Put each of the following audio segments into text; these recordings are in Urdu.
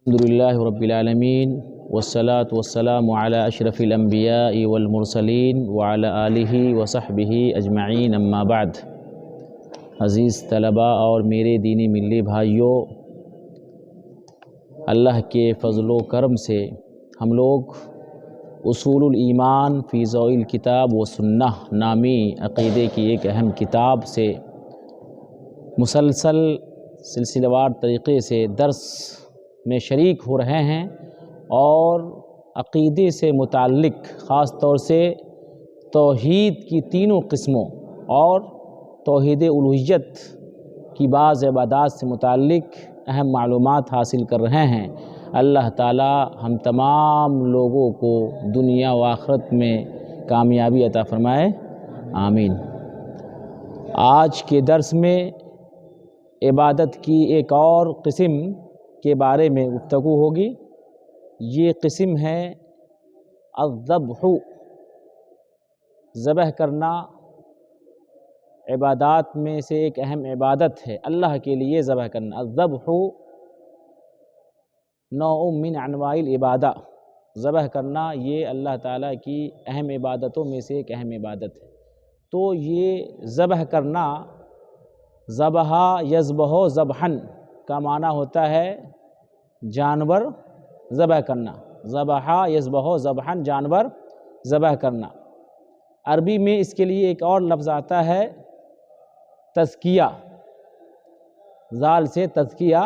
الحمدللہ رب العالمین والصلاة والسلام علی اشرف الانبیاء والمرسلین وعلی آلہ وصحبہ اجمعین اما بعد۔ عزیز طلباء اور میرے دینی ملی بھائیوں، اللہ کے فضل و کرم سے ہم لوگ اصول الایمان فی ضوء الکتاب و سنہ نامی عقیدے کی ایک اہم کتاب سے مسلسل سلسلہ وار طریقے سے درس میں شریک ہو رہے ہیں، اور عقیدے سے متعلق خاص طور سے توحید کی تینوں قسموں اور توحید الوہیت کی بعض عبادات سے متعلق اہم معلومات حاصل کر رہے ہیں۔ اللہ تعالی ہم تمام لوگوں کو دنیا و آخرت میں کامیابی عطا فرمائے، آمین۔ آج کے درس میں عبادت کی ایک اور قسم کے بارے میں گفتگو ہوگی۔ یہ قسم ہے الذبح، ذبح کرنا۔ عبادات میں سے ایک اہم عبادت ہے اللہ کے لیے ذبح کرنا۔ الذبح نوع من انواع العبادہ، ذبح کرنا یہ اللہ تعالیٰ کی اہم عبادتوں میں سے ایک اہم عبادت ہے۔ تو یہ ذبح کرنا، ذبح یذبح ذبحا کا معنی ہوتا ہے جانور ذبح کرنا۔ ذبح یذبح ذبحا، جانور ذبح کرنا۔ عربی میں اس کے لیے ایک اور لفظ آتا ہے تزکیہ، ذال سے تزکیہ،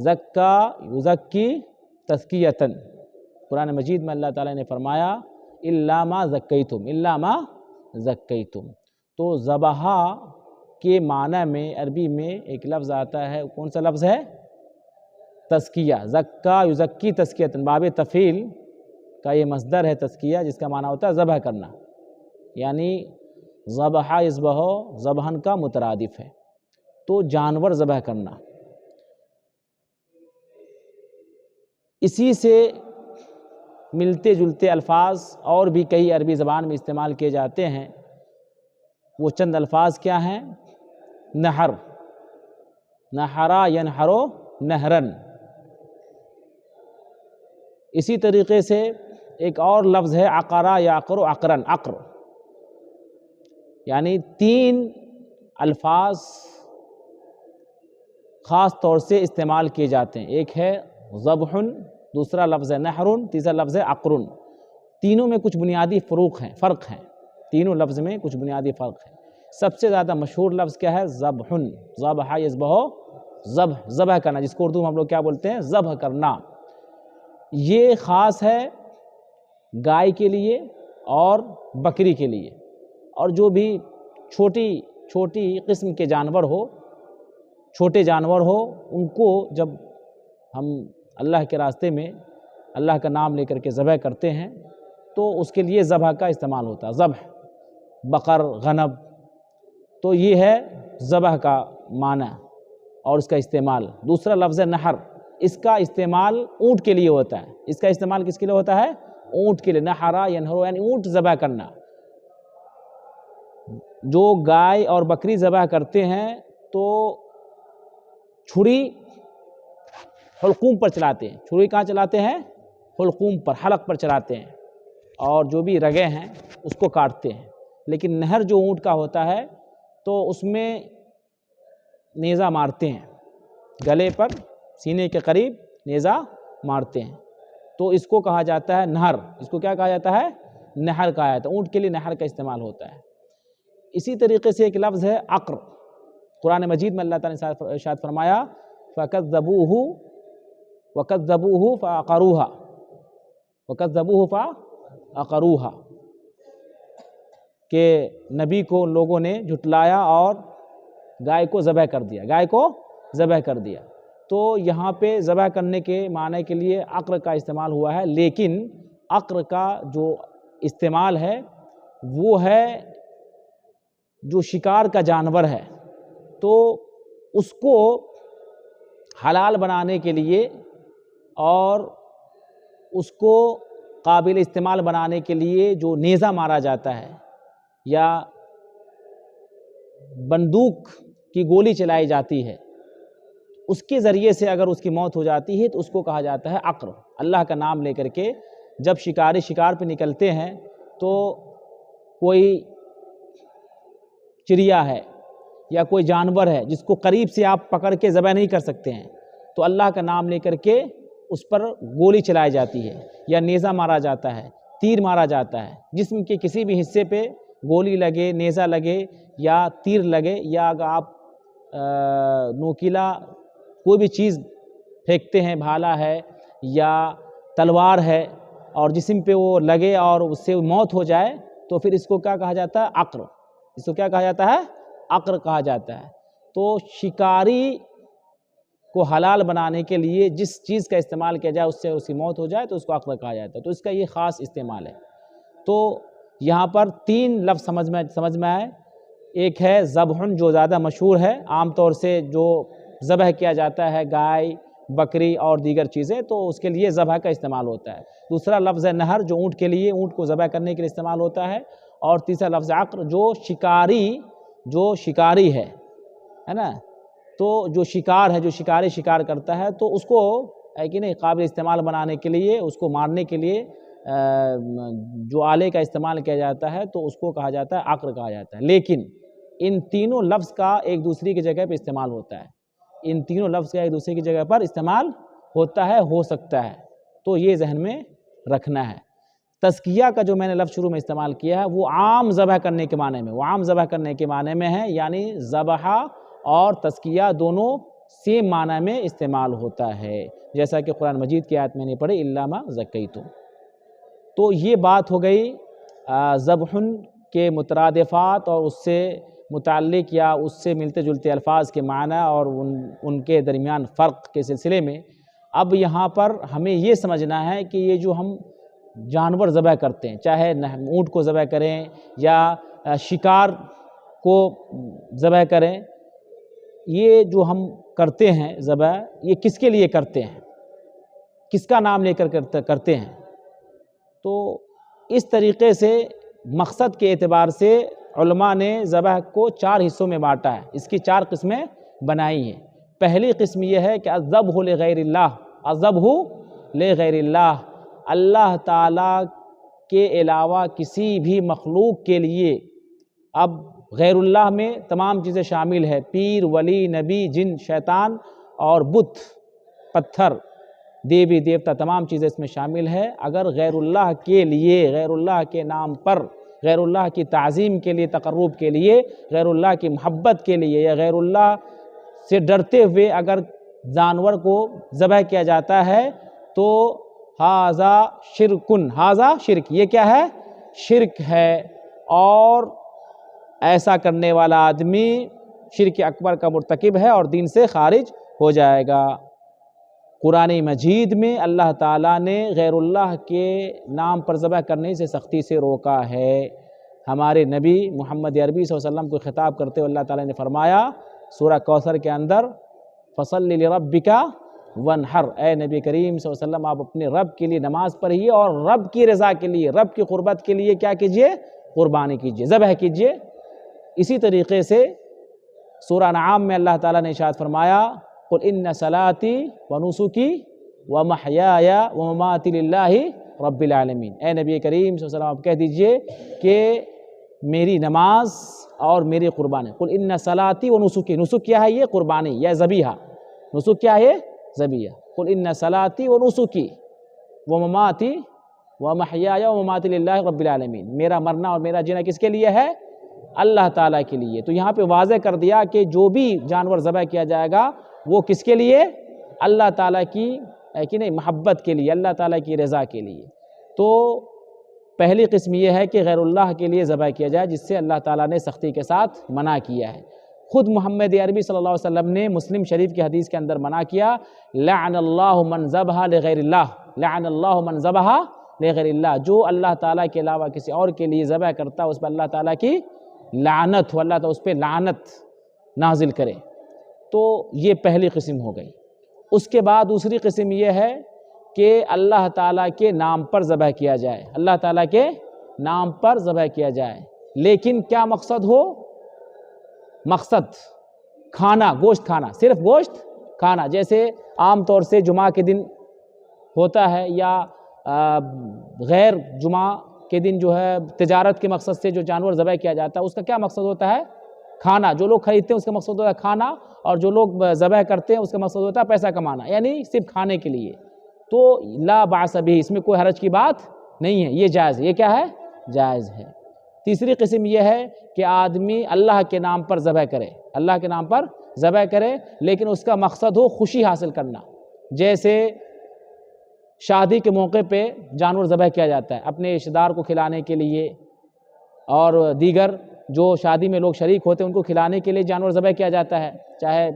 زکا یزکی تزکیۃً۔ قرآن مجید میں اللہ تعالیٰ نے فرمایا الا ما زکیتم، الا ما زکیتم۔ تو ذبح کے معنی میں عربی میں ایک لفظ آتا ہے، کون سا لفظ ہے؟ تزکیہ، زکا یزکی تزکیۃً۔ باب تفعیل کا یہ مصدر ہے تزکیہ، جس کا معنی ہوتا ہے ذبح کرنا، یعنی ذبح یذبح ذبحً کا مترادف ہے۔ تو جانور ذبح کرنا، اسی سے ملتے جلتے الفاظ اور بھی کئی عربی زبان میں استعمال کیے جاتے ہیں۔ وہ چند الفاظ کیا ہیں؟ نحر، نحرا ینحرو نہرن۔ اسی طریقے سے ایک اور لفظ ہے عقرا یعقر عقرن، عقر۔ یعنی تین الفاظ خاص طور سے استعمال کیے جاتے ہیں، ایک ہے ذبح، دوسرا لفظ ہے نحر، تیسرا لفظ ہے عقر۔ تینوں میں کچھ بنیادی فرق ہیں، تینوں لفظ میں کچھ بنیادی فرق ہے۔ سب سے زیادہ مشہور لفظ کیا ہے؟ ذبح، ذبح یذبح ذبح، ذبح کرنا، جس کو اردو میں ہم لوگ کیا بولتے ہیں؟ ذبح کرنا۔ یہ خاص ہے گائے کے لیے اور بکری کے لیے، اور جو بھی چھوٹی قسم کے جانور ہو، چھوٹے جانور ہو، ان کو جب ہم اللہ کے راستے میں اللہ کا نام لے کر کے ذبح کرتے ہیں تو اس کے لیے ذبح کا استعمال ہوتا ہے، ذبح، بقر، غنم۔ تو یہ ہے ذبح کا معنی اور اس کا استعمال۔ دوسرا لفظ ہے نحر، اس کا استعمال اونٹ کے لیے ہوتا ہے۔ اس کا استعمال کس کے لیے ہوتا ہے؟ اونٹ کے لیے۔ نحرا ینحرو یعنی اونٹ ذبح کرنا۔ جو گائے اور بکری ذبح کرتے ہیں تو چھری حلقوم پر چلاتے ہیں۔ چھری کہاں چلاتے ہیں؟ حلقوم پر، حلق پر چلاتے ہیں، اور جو بھی رگیں ہیں اس کو کاٹتے ہیں۔ لیکن نہر جو اونٹ کا ہوتا ہے تو اس میں نیزہ مارتے ہیں، گلے پر، سینے کے قریب نیزہ مارتے ہیں، تو اس کو کہا جاتا ہے نہر۔ اس کو کیا کہا جاتا ہے؟ نہر کہا جاتا ہے۔ اونٹ کے لیے نہر کا استعمال ہوتا ہے۔ اسی طریقے سے ایک لفظ ہے عقر۔ قرآن مجید میں اللہ تعالیٰ نے ارشاد فرمایا فَكَذَّبُوهُ وَكَذَّبُوهُ فَعَقَرُوهَا، وَكَذَّبُوهُ فَعَقَرُوهَا، کہ نبی کو لوگوں نے جھٹلایا اور گائے کو ذبح کر دیا، گائے کو ذبح کر دیا۔ تو یہاں پہ ذبح کرنے کے معنی کے لیے عقر کا استعمال ہوا ہے، لیکن عقر کا جو استعمال ہے وہ ہے جو شکار کا جانور ہے، تو اس کو حلال بنانے کے لیے اور اس کو قابل استعمال بنانے کے لیے جو نیزہ مارا جاتا ہے یا بندوق کی گولی چلائی جاتی ہے، اس کے ذریعے سے اگر اس کی موت ہو جاتی ہے تو اس کو کہا جاتا ہے عقر۔ اللہ کا نام لے کر کے جب شکاری شکار پہ نکلتے ہیں تو کوئی چڑیا ہے یا کوئی جانور ہے جس کو قریب سے آپ پکڑ کے ذبح نہیں کر سکتے ہیں، تو اللہ کا نام لے کر کے اس پر گولی چلائی جاتی ہے یا نیزہ مارا جاتا ہے، تیر مارا جاتا ہے۔ جسم کے کسی بھی حصے پہ گولی لگے، نیزہ لگے یا تیر لگے، یا اگر آپ نوکیلا کوئی بھی چیز پھینکتے ہیں، بھالا ہے یا تلوار ہے، اور جسم پہ وہ لگے اور اس سے موت ہو جائے تو پھر اس کو کیا کہا جاتا ہے؟ عقر۔ اس کو کیا کہا جاتا ہے؟ عقر کہا جاتا ہے۔ تو شکاری کو حلال بنانے کے لیے جس چیز کا استعمال کیا جائے اس سے اس کی موت ہو جائے تو اس کو عقر کہا جاتا ہے، تو اس کا یہ خاص استعمال ہے۔ تو یہاں پر 3 لفظ سمجھ میں آئے۔ ایک ہے ذبح، جو زیادہ مشہور ہے، عام طور سے جو ذبح کیا جاتا ہے گائے، بکری اور دیگر چیزیں، تو اس کے لیے ذبح کا استعمال ہوتا ہے۔ دوسرا لفظ ہے نہر، جو اونٹ کے لیے، اونٹ کو ذبح کرنے کے لیے استعمال ہوتا ہے۔ اور تیسرا لفظ عقر، جو شکاری ہے نا، تو جو شکار ہے، جو شکاری شکار کرتا ہے تو اس کو ہے کہ نہیں قابل استعمال بنانے کے لیے، اس کو مارنے کے لیے جو آلے کا استعمال کیا جاتا ہے تو اس کو کہا جاتا ہے عقر کہا جاتا ہے۔ لیکن ان تینوں لفظ کا ایک دوسرے کی جگہ پہ استعمال ہوتا ہے، ان تینوں لفظ کا ایک دوسرے کی جگہ پر استعمال ہوتا ہے، ہو سکتا ہے، تو یہ ذہن میں رکھنا ہے۔ تزکیہ کا جو میں نے لفظ شروع میں استعمال کیا ہے وہ عام ذبح کرنے کے معنی میں، وہ عام ذبح کرنے کے معنی میں ہے، یعنی ذبح اور تزکیہ دونوں سیم معنی میں استعمال ہوتا ہے، جیسا کہ قرآن مجید کی آیت میں نے پڑھی الا ما زکیتم۔ تو یہ بات ہو گئی ذبح کے مترادفات اور اس سے متعلق یا اس سے ملتے جلتے الفاظ کے معنی اور ان کے درمیان فرق کے سلسلے میں اب یہاں پر ہمیں یہ سمجھنا ہے کہ یہ جو ہم جانور ذبح کرتے ہیں، چاہے اونٹ کو ذبح کریں یا شکار کو ذبح کریں، یہ جو ہم کرتے ہیں ذبح، یہ کس کے لیے کرتے ہیں، کس کا نام لے کر کرتے ہیں؟ تو اس طریقے سے مقصد کے اعتبار سے علماء نے ذبح کو 4 حصوں میں بانٹا ہے، اس کی 4 قسمیں بنائی ہیں۔ پہلی قسم یہ ہے کہ الذبح لغیر اللہ، الذبح لغیر اللہ، اللہ تعالیٰ کے علاوہ کسی بھی مخلوق کے لیے۔ اب غیر اللہ میں تمام چیزیں شامل ہے، پیر، ولی، نبی، جن، شیطان اور بت، پتھر، دیوی دیوتا، تمام چیزیں اس میں شامل ہے۔ اگر غیر اللہ کے لیے، غیر اللہ کے نام پر، غیر اللہ کی تعظیم کے لیے، تقرب کے لیے، غیر اللہ کی محبت کے لیے یا غیر اللہ سے ڈرتے ہوئے اگر جانور کو ذبح کیا جاتا ہے تو ھذا شرکن، ھذا شرک، یہ کیا ہے؟ شرک ہے، اور ایسا کرنے والا آدمی شرک اکبر کا مرتکب ہے اور دین سے خارج ہو جائے گا۔ قرآن مجید میں اللہ تعالیٰ نے غیر اللہ کے نام پر ذبح کرنے سے سختی سے روکا ہے۔ ہمارے نبی محمد عربی صلی اللہ علیہ وسلم کو خطاب کرتے ہوئے اللہ تعالیٰ نے فرمایا سورہ کوثر کے اندر فصل لربک وانحر، اے نبی کریم صلی اللہ علیہ وسلم آپ اپنے رب کے لیے نماز پڑھیے اور رب کی رضا کے لیے، رب کی قربت کے لیے کیا کیجئے؟ قربانی کیجئے، ذبح کیجئے۔ اسی طریقے سے سورہ انعام میں اللہ تعالیٰ نے ارشاد فرمایا قل ان صلاتی ونسکی ومحیای ومماتی للہ رب العالمین، اے نبی کریم صلی اللہ علیہ وسلم آپ کہہ دیجئے کہ میری نماز اور میری قربانی، قل ان صلاتی ونسکی، نسک کیا ہے؟ یہ قربانی یا ذبیحہ، نسک کیا ہے؟ ذبیحہ۔ قل ان صلاتی ونسکی ومماتی ومحیای ومماتی للہ رب العالمین، میرا مرنا اور میرا جینا کس کے لیے ہے؟ اللہ تعالیٰ کے لیے۔ تو یہاں پہ واضح کر دیا کہ جو بھی جانور ذبح کیا جائے گا وہ کس کے لیے؟ اللہ تعالیٰ کی کہ نہیں محبت کے لیے، اللہ تعالیٰ کی رضا کے لیے۔ تو پہلی قسم یہ ہے کہ غیر اللہ کے لیے ذبح کیا جائے جس سے اللہ تعالیٰ نے سختی کے ساتھ منع کیا ہے۔ خود محمد عربی صلی اللہ علیہ وسلم نے مسلم شریف کی حدیث کے اندر منع کیا لعن اللہ من ذبح لغیر اللہ، لعن اللہ من ذبح لغیر اللہ، جو اللہ تعالیٰ کے علاوہ کسی اور کے لیے ذبح کرتا ہے اس پر اللہ تعالیٰ کی لعنت ہو، اللہ تعالیٰ اس پہ لعنت نازل کرے۔ تو یہ پہلی قسم ہو گئی۔ اس کے بعد دوسری قسم یہ ہے کہ اللہ تعالیٰ کے نام پر ذبح کیا جائے، اللہ تعالیٰ کے نام پر ذبح کیا جائے، لیکن کیا مقصد ہو؟ مقصد کھانا، گوشت کھانا، صرف گوشت کھانا، جیسے عام طور سے جمعہ کے دن ہوتا ہے یا غیر جمعہ کے دن جو ہے تجارت کے مقصد سے جو جانور ذبح کیا جاتا ہے اس کا کیا مقصد ہوتا ہے؟ کھانا. جو لوگ خریدتے ہیں اس کا مقصد ہوتا ہے کھانا، اور جو لوگ ذبح کرتے ہیں اس کا مقصد ہوتا ہے پیسہ کمانا، یعنی صرف کھانے کے لیے. تو لا باس بہ، اس میں کوئی حرج کی بات نہیں ہے، یہ جائز ہے. یہ کیا ہے؟ جائز ہے. تیسری قسم یہ ہے کہ آدمی اللہ کے نام پر ذبح کرے، اللہ کے نام پر ذبح کرے لیکن اس کا مقصد ہو خوشی حاصل کرنا. جیسے شادی کے موقع پہ جانور ذبح کیا جاتا ہے اپنے رشتہ دار کو کھلانے کے لیے، اور دیگر جو شادی میں لوگ شریک ہوتے ہیں ان کو کھلانے کے لیے جانور ذبح کیا جاتا ہے، چاہے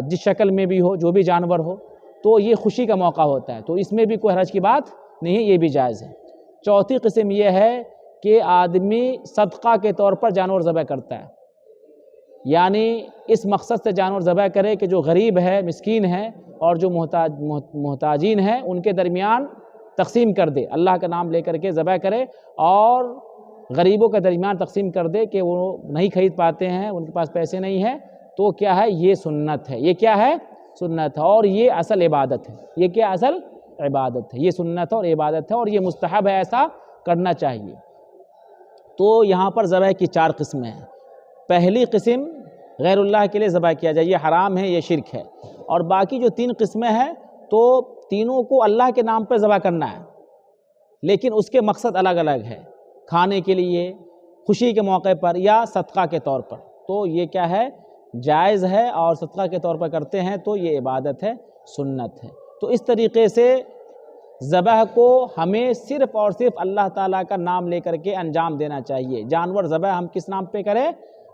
جس شکل میں بھی ہو، جو بھی جانور ہو، تو یہ خوشی کا موقع ہوتا ہے، تو اس میں بھی کوئی حرج کی بات نہیں ہے، یہ بھی جائز ہے. چوتھی قسم یہ ہے کہ آدمی صدقہ کے طور پر جانور ذبح کرتا ہے، یعنی اس مقصد سے جانور ذبح کرے کہ جو غریب ہے، مسکین ہے، اور جو محتاجین ہیں ان کے درمیان تقسیم کر دے. اللہ کا نام لے کر کے ذبح کرے اور غریبوں کے درمیان تقسیم کر دے کہ وہ نہیں خرید پاتے ہیں، ان کے پاس پیسے نہیں ہیں. تو کیا ہے؟ یہ سنت ہے. یہ کیا ہے؟ سنت ہے، اور یہ اصل عبادت ہے. یہ کیا اصل عبادت ہے؟ یہ سنت ہے اور عبادت ہے، اور یہ مستحب ہے، ایسا کرنا چاہیے. تو یہاں پر ذبح کی 4 قسمیں ہیں. پہلی قسم غیر اللہ کے لیے ذبح کیا جائے، یہ حرام ہے، یہ شرک ہے. اور باقی جو 3 قسمیں ہیں تو تینوں کو اللہ کے نام پر ذبح کرنا ہے، لیکن اس کے مقصد الگ الگ ہے، کھانے کے لیے، خوشی کے موقع پر، یا صدقہ کے طور پر. تو یہ کیا ہے؟ جائز ہے، اور صدقہ کے طور پر کرتے ہیں تو یہ عبادت ہے، سنت ہے. تو اس طریقے سے ذبح کو ہمیں صرف اور صرف اللہ تعالیٰ کا نام لے کر کے انجام دینا چاہیے. جانور ذبح ہم کس نام پہ کریں؟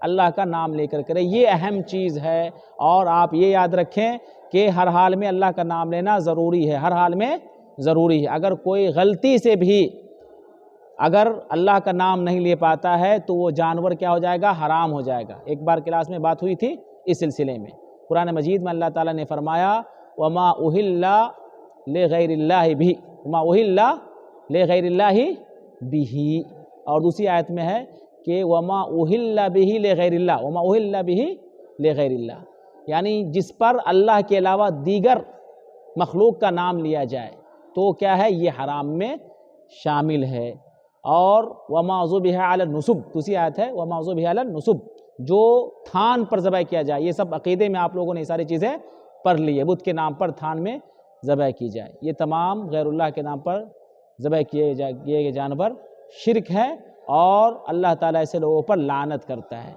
اللہ کا نام لے کر کریں. یہ اہم چیز ہے، اور آپ یہ یاد رکھیں کہ ہر حال میں اللہ کا نام لینا ضروری ہے، ہر حال میں ضروری ہے. اگر کوئی غلطی سے بھی اگر اللہ کا نام نہیں لے پاتا ہے تو وہ جانور کیا ہو جائے گا؟ حرام ہو جائے گا. ایک بار کلاس میں بات ہوئی تھی اس سلسلے میں. قرآن مجید میں اللہ تعالیٰ نے فرمایا وَمَا أُهِلَّ لِغَيْرِ اللَّهِ بِهِ، وَمَا أُهِلَّ لِغَيْرِ اللَّهِ بِهِ. اور دوسری آیت میں ہے کہ وَمَا أُهِلَّ بِهِ لِغَيْرِ اللَّهِ، وَمَا أُهِلَّ بِهِ لِغَيْرِ اللَّهِ، یعنی جس پر اللہ کے علاوہ دیگر مخلوق کا نام لیا جائے تو کیا ہے؟ یہ حرام میں شامل ہے. اور وَمَا ذُبِحَ عَلَى النُّصُبِ، دوسری آیت ہے وَمَا ذُبِحَ عَلَى النُّصُبِ، جو تھان پر ذبح کیا جائے. یہ سب عقیدے میں آپ لوگوں نے یہ ساری چیزیں پڑھ لی ہے. بدھ کے نام پر تھان میں ذبح کی جائے، یہ تمام غیر اللہ کے نام پر ذبح کیے گئے جانور شرک ہے، اور اللہ تعالیٰ ایسے لوگوں پر لعنت کرتا ہے.